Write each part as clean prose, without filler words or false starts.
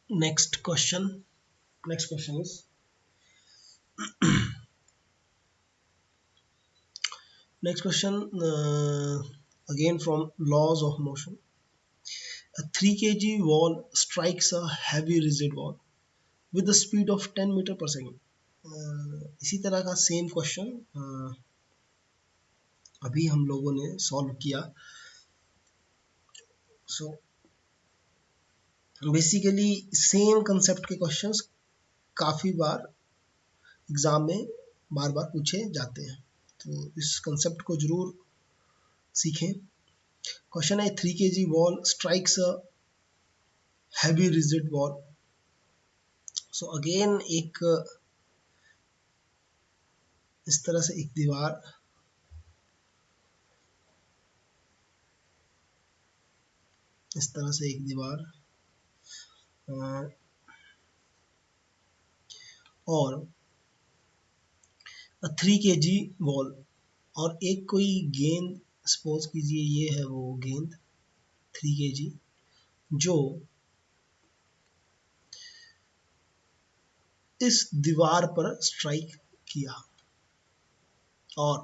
Next question. Next question is next question again from laws of motion. A 3 kg wall strikes a heavy rigid wall with the speed of 10 metre पर second. इसी तरह का same question अभी हम लोगों ने solve किया। So basically same concept के क्वेश्चंस काफ़ी बार एग्ज़ाम में बार बार पूछे जाते हैं, तो इस कंसेप्ट को ज़रूर सीखें। क्वेश्चन है 3 kg wall strikes a heavy rigid wall. So again एक इस तरह से एक दीवार, इस तरह से एक दीवार और 3 kg वॉल और एक कोई गेंद, सपोज कीजिए ये है वो गेंद 3 kg जो इस दीवार पर स्ट्राइक किया और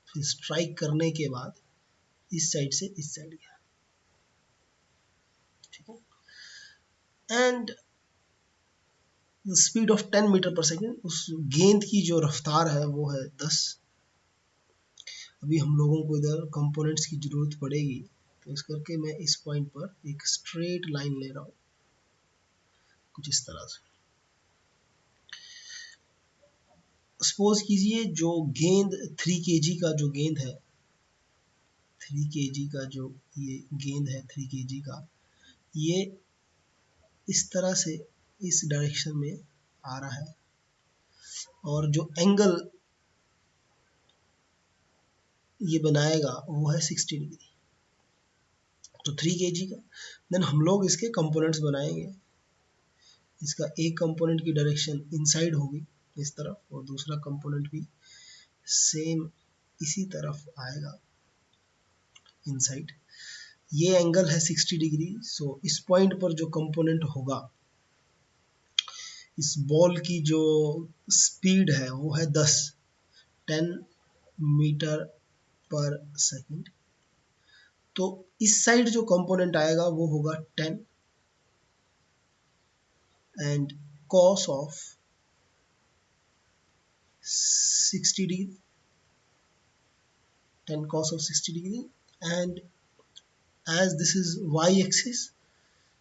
फिर स्ट्राइक करने के बाद इस साइड से इस साइड गया, ठीक है। एंड स्पीड ऑफ 10 मीटर पर सेकेंड, उस गेंद की जो रफ्तार है वो है 10। अभी हम लोगों को इधर कंपोनेंट्स की ज़रूरत पड़ेगी, तो इस करके मैं इस पॉइंट पर एक स्ट्रेट लाइन ले रहा हूँ कुछ इस तरह से। सपोज कीजिए जो गेंद 3 kg का जो गेंद है, 3 kg का जो ये गेंद है 3 kg का, ये इस तरह से इस डायरेक्शन में आ रहा है और जो एंगल ये बनाएगा वो है 60 डिग्री। तो 3 kg का, देन हम लोग इसके कंपोनेंट्स बनाएंगे। इसका एक कंपोनेंट की डायरेक्शन इनसाइड होगी इस तरफ और दूसरा कंपोनेंट भी सेम इसी तरफ आएगा इनसाइड। ये एंगल है 60 डिग्री। सो इस पॉइंट पर जो कंपोनेंट होगा, इस बॉल की जो स्पीड है वो है 10 मीटर पर सेकेंड। तो इस साइड जो कंपोनेंट आएगा वो होगा 10 and cos of 60 degree, 10 cos of 60 degree, and as this is y-axis,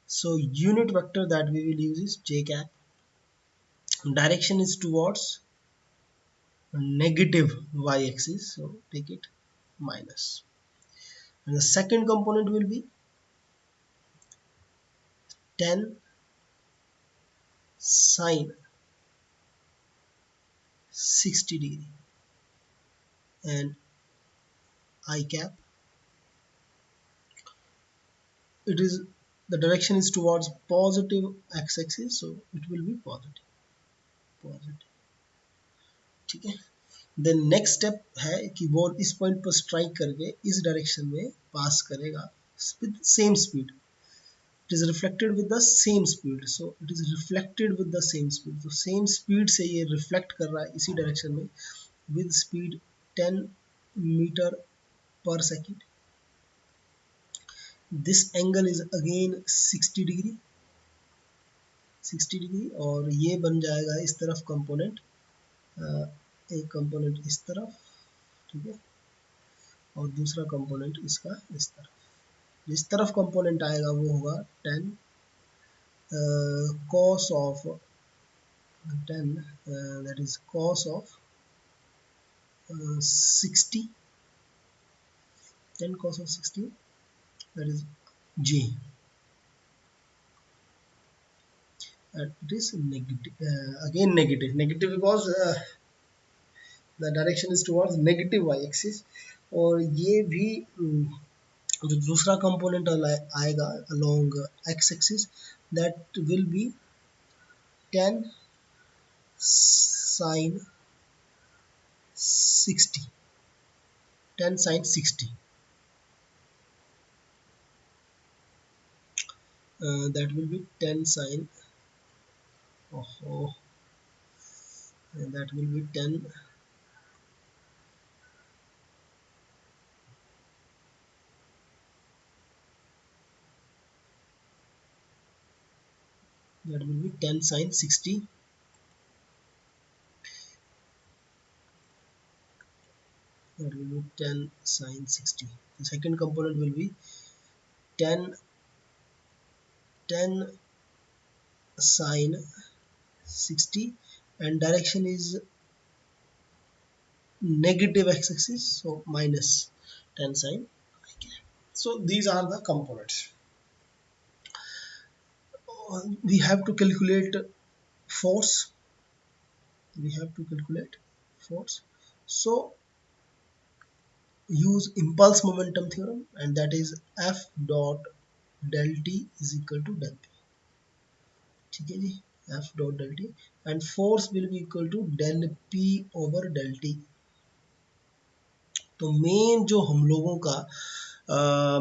so unit vector that we will use is j cap. Direction is towards negative y-axis, so take it minus. And the second component will be 10 sine 60 degree and I cap. It is the direction is towards positive x-axis, so it will be positive, ठीक है। Then next step है कि ball इस point पर strike करके इस direction में पास करेगा with same speed. It is reflected with the same speed, so it is reflected with the same speed. तो सेम स्पीड से ये रिफ्लेक्ट कर रहा है इसी डायरेक्शन में विद स्पीड 10 मीटर पर second. This angle is again 60 degree, 60 degree और ये बन जाएगा इस तरफ कंपोनेंट, एक कंपोनेंट इस तरफ, ठीक है, और दूसरा कंपोनेंट इसका इस तरफ। जिस तरफ कंपोनेंट आएगा वो होगा 10 cos of 10 that is cos of 60, 10 cos of 60, that is j, and it is negative, again negative because the direction is towards negative y-axis। और ये भी जो दूसरा कंपोनेंट आएगा along x-axis, that will be 10 sin 60, 10 sin 60, that will be 10 sin Oh, and that will be 10. That will be 10 sine 60. That will be 10 sine 60. The second component will be 10 10 sine 60, and direction is negative x-axis, so minus 10 sine. So these are the components. We have to calculate force. We have to calculate force. So use impulse momentum theorem, and that is F dot del T is equal to del P. ठीक है जी, F dot del T, and force will be equal to del P over del T. तो main जो हम लोगों का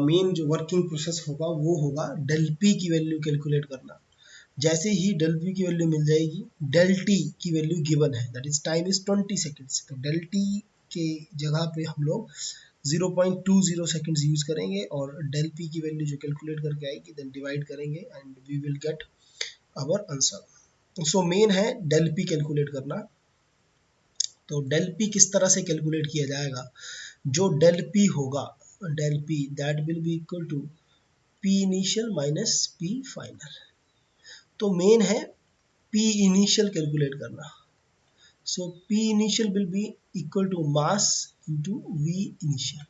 main जो working process होगा वो होगा डेल पी की वैल्यू कैलकुलेट करना. जैसे ही डेल पी की वैल्यू मिल जाएगी, डेल टी की वैल्यू गिवन है, that is time is 20 seconds, तो डेल टी के जगह पे हम लोग 0.20 सेकेंड्स यूज करेंगे और डेल पी की वैल्यू जो कैलकुलेट करके आएगी देन डिवाइड करेंगे and we will get our answer. So main है डेल पी कैलकुलेट करना. तो डेल पी किस तरह से कैलकुलेट किया जाएगा? जो डेल पी होगा, del P that will be equal to P initial minus P final. तो मेन है पी इनिशियल कैलकुलेट करना. So P initial will be equal to mass into V initial.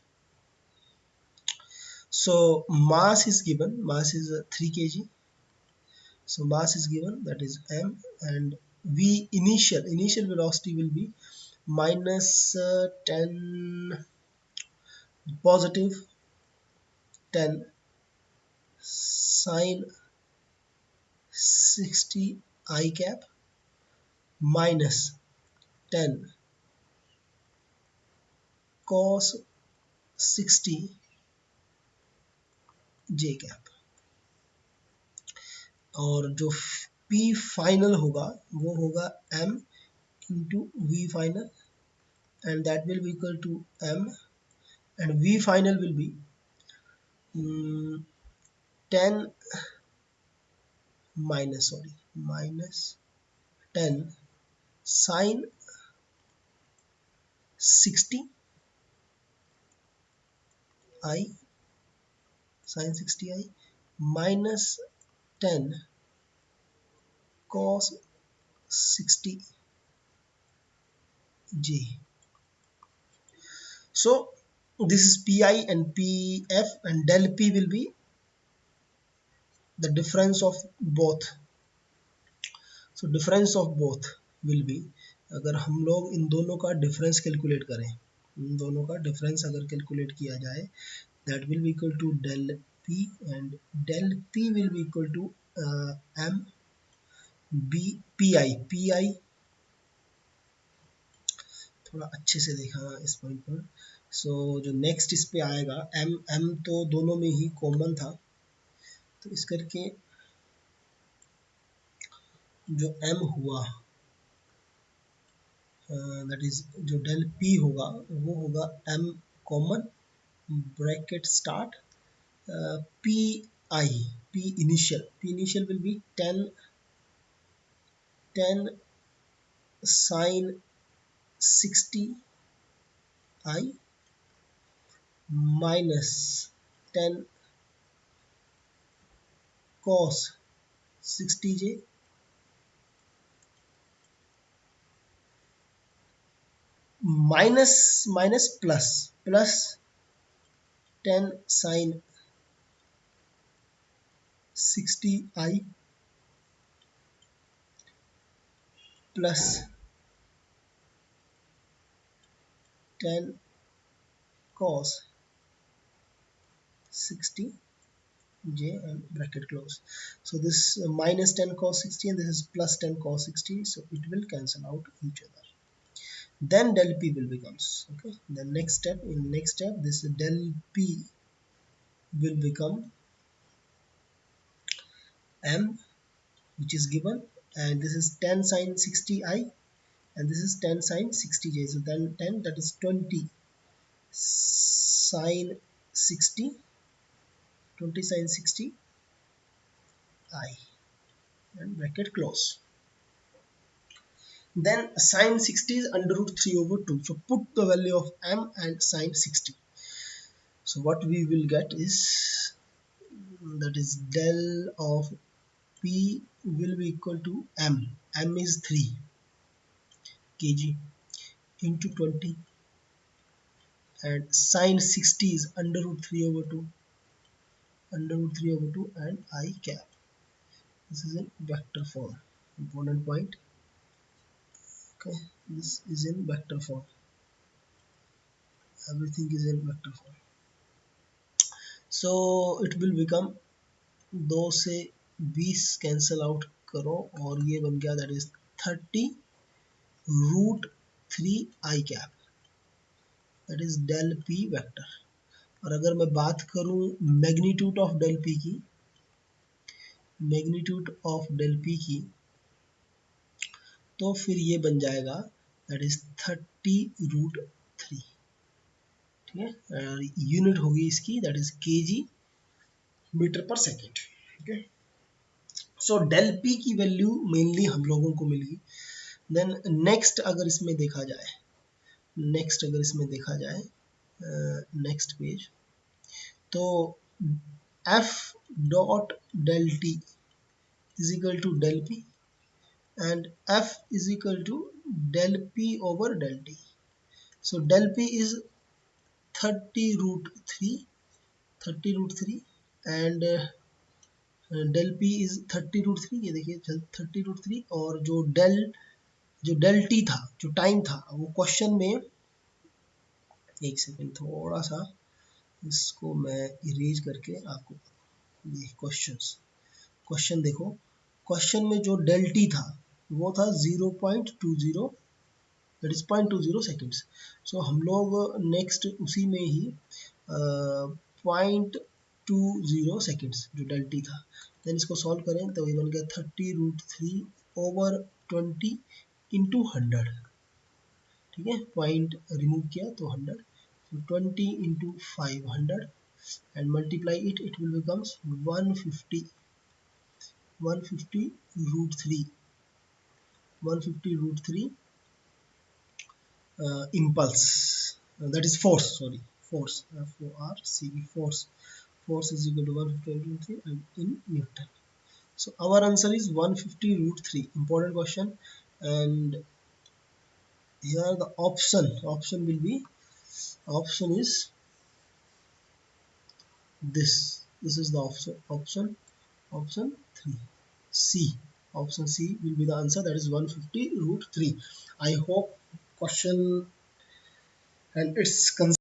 So mass is given, mass is 3 kg. So mass is given, that is m, and v initial velocity will be minus 10 positive 10 sine 60 I cap minus 10 cos 60 j cap. और जो P final होगा वो होगा m into V final, and that will be equal to m, and V final will be 10 minus 10 sine 60 I sine 60 I minus 10 cos 60 j. So this is pi and pf, and del p will be the difference of both. So difference of both will be, अगर हम लोग इन दोनों का difference calculate करें, इन दोनों का difference अगर calculate किया जाए, that will be equal to del p, and del p will be equal to m b pi. थोड़ा अच्छे से देखा इस पॉइंट पर. सो जो नेक्स्ट इस पे आएगा m तो दोनों में ही कॉमन था, तो इस करके जो m हुआ दैट इज जो डेल p होगा वो होगा m common bracket start p initial will be 10 sine 60 I minus 10 cos 60 j minus plus 10 sine 60 I plus 10 cos 60 j and bracket close. So this minus 10 cos 60 and this is plus 10 cos 60, so it will cancel out each other. Then del p will becomes, okay, the next step this del p will become m, which is given and this is 10 sine 60i, and this is 10 sine 60j. So then 10, that is 20 sine 60, 20 sine 60 I, and bracket close. Then sine 60 is under root 3 over 2. So put the value of m and sine 60. So what we will get is, that is del of p will be equal to m. M is 3 kg into 20, and sine 60 is under root 3 over 2, under root 3 over 2, and I cap. This is in vector form. Important point. Okay, this is in vector form. Everything is in vector form. So it will become, 2 से 20 cancel out करो और ये बन गया, that is 30 root 3 I cap, that is del P vector. और अगर मैं बात करूं मैग्नीट्यूड ऑफ डेल पी की, मैग्नीट्यूड ऑफ डेल पी की, तो फिर ये बन जाएगा, दैट इज 30 रूट 3. ठीक है, यूनिट होगी इसकी, दैट इज केजी मीटर पर सेकेंड. ठीक है, सो डेल पी की वैल्यू मेनली हम लोगों को मिल गई. देन नेक्स्ट अगर इसमें देखा जाए, नेक्स्ट अगर इसमें देखा जाए, नेक्स्ट पेज, तो F dot del T is equal to del P, and f is equal to del p over del t. So del p is 30 root 3, 30 root 3, and del p is 30 root 3. ये देखिए 30 root 3, और जो del t था, जो time था, वो question में, एक सेकेंड थोड़ा सा इसको मैं इरेज करके आपको, ये क्वेश्चन देखो, क्वेश्चन में जो डेल टी था वो था 0.20, दैट इज 0.20 सेकेंड्स. सो हम लोग नेक्स्ट उसी में ही 0.20 सेकेंड्स जो डेल टी था, देन इसको सॉल्व करें तो ये बन गया 30 रूट 3 ओवर 20 इंटू 100. ठीक है, पॉइंट रिमूव किया तो 100, so 20 into 500 and multiply it, it will becomes 150 root 3, 150 root 3 impulse, that is force, sorry, force, force is equal to 150 root 3 and in Newton. So our answer is 150 root 3. Important question. And here the option will be, option is this is the option 3, C. Option C will be the answer, that is 150 root 3. I hope question and its